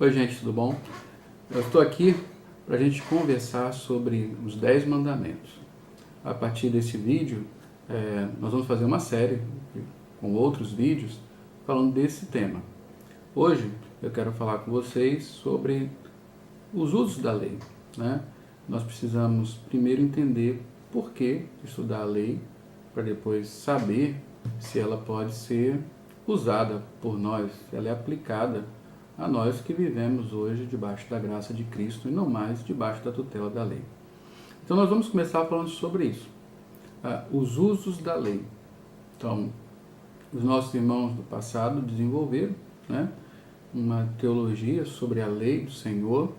Oi gente, tudo bom? Eu estou aqui para a gente conversar sobre os 10 mandamentos. A partir desse vídeo, nós vamos fazer uma série com outros vídeos falando desse tema. Hoje eu quero falar com vocês sobre os usos da lei, né? Nós precisamos primeiro entender por que estudar a lei, para depois saber se ela pode ser usada por nós, se ela é aplicada a nós que vivemos hoje debaixo da graça de Cristo e não mais debaixo da tutela da lei. Então nós vamos começar falando sobre isso, os usos da lei. Então, os nossos irmãos do passado desenvolveram, né, uma teologia sobre a lei do Senhor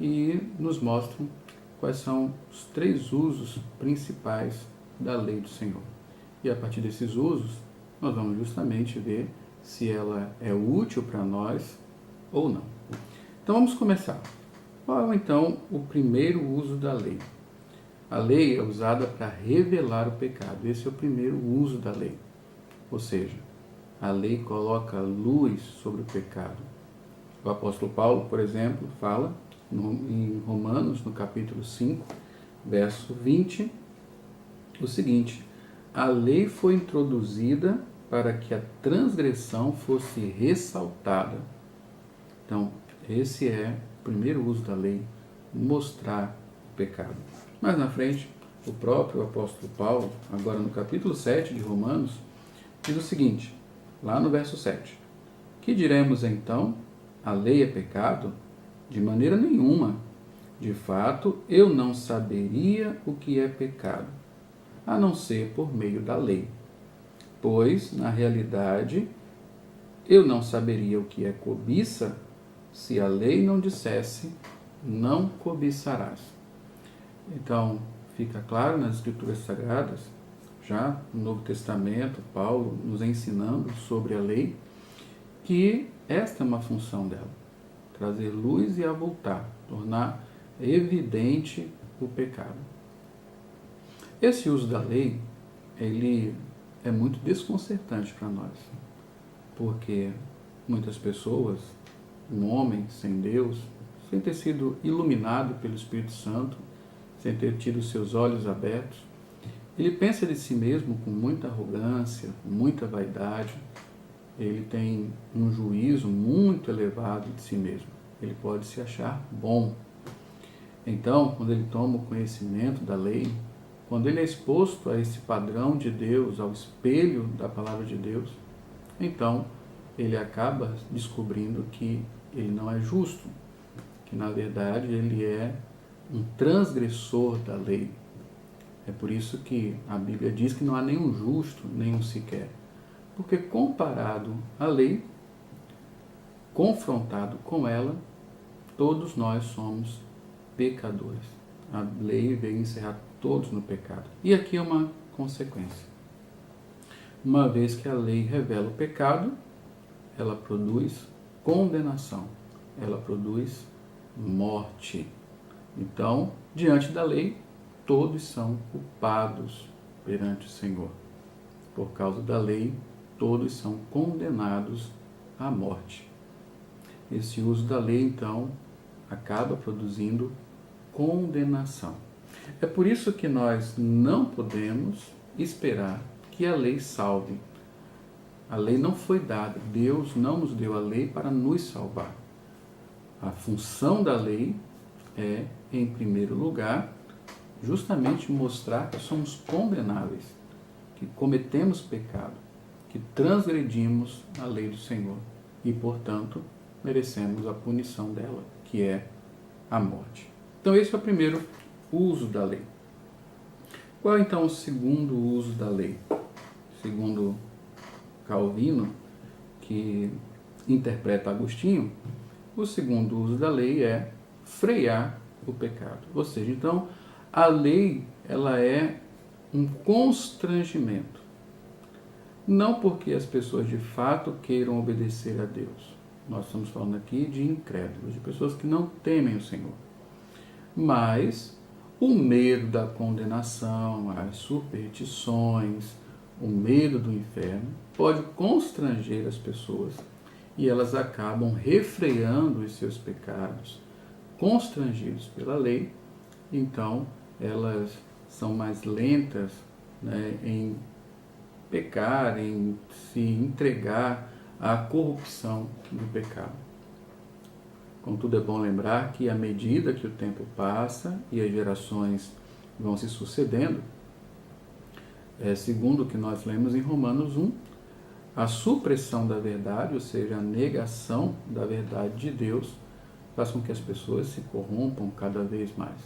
e nos mostram quais são os 3 usos principais da lei do Senhor. E a partir desses usos, nós vamos justamente ver se ela é útil para nós ou não. Então vamos começar. Qual é então o primeiro uso da lei? A lei é usada para revelar o pecado. Esse é o primeiro uso da lei. Ou seja, a lei coloca luz sobre o pecado. O apóstolo Paulo, por exemplo, fala em Romanos, no capítulo 5, verso 20, o seguinte: a lei foi introduzida para que a transgressão fosse ressaltada. Então, esse é o primeiro uso da lei, mostrar o pecado. Mais na frente, o próprio apóstolo Paulo, agora no capítulo 7 de Romanos, diz o seguinte, lá no verso 7. Que diremos então? A lei é pecado? De maneira nenhuma. De fato, eu não saberia o que é pecado, a não ser por meio da lei. Pois, na realidade, eu não saberia o que é cobiça, se a lei não dissesse, não cobiçarás. Então, fica claro nas Escrituras Sagradas, já no Novo Testamento, Paulo nos ensinando sobre a lei, que esta é uma função dela, trazer luz e avultar, tornar evidente o pecado. Esse uso da lei, ele é muito desconcertante para nós, porque muitas pessoas, um homem sem Deus, sem ter sido iluminado pelo Espírito Santo, sem ter tido seus olhos abertos, ele pensa de si mesmo com muita arrogância, com muita vaidade, ele tem um juízo muito elevado de si mesmo, ele pode se achar bom. Então, quando ele toma o conhecimento da lei, quando ele é exposto a esse padrão de Deus, ao espelho da palavra de Deus, então ele acaba descobrindo que ele não é justo, que na verdade ele é um transgressor da lei. É por isso que a Bíblia diz que não há nenhum justo, nenhum sequer. Porque comparado à lei, confrontado com ela, todos nós somos pecadores. A lei veio encerrar todos no pecado. E aqui é uma consequência. Uma vez que a lei revela o pecado, ela produz condenação, ela produz morte. Então, diante da lei, todos são culpados perante o Senhor. Por causa da lei, todos são condenados à morte. Esse uso da lei, então, acaba produzindo condenação. É por isso que nós não podemos esperar que a lei salve. A lei não foi dada, Deus não nos deu a lei para nos salvar. A função da lei é, em primeiro lugar, justamente mostrar que somos condenáveis, que cometemos pecado, que transgredimos a lei do Senhor e, portanto, merecemos a punição dela, que é a morte. Então, esse é o primeiro uso da lei. Qual é, então, o segundo uso da lei? Segundo Calvino, que interpreta Agostinho, o segundo uso da lei é frear o pecado. Ou seja, então, a lei ela é um constrangimento. Não porque as pessoas de fato queiram obedecer a Deus. Nós estamos falando aqui de incrédulos, de pessoas que não temem o Senhor. Mas o medo da condenação, as superstições, o medo do inferno pode constranger as pessoas e elas acabam refreando os seus pecados, constrangidos pela lei, então elas são mais lentas, né, em pecar, em se entregar à corrupção do pecado. Contudo, é bom lembrar que à medida que o tempo passa e as gerações vão se sucedendo, segundo o que nós lemos em Romanos 1, a supressão da verdade, ou seja, a negação da verdade de Deus, faz com que as pessoas se corrompam cada vez mais.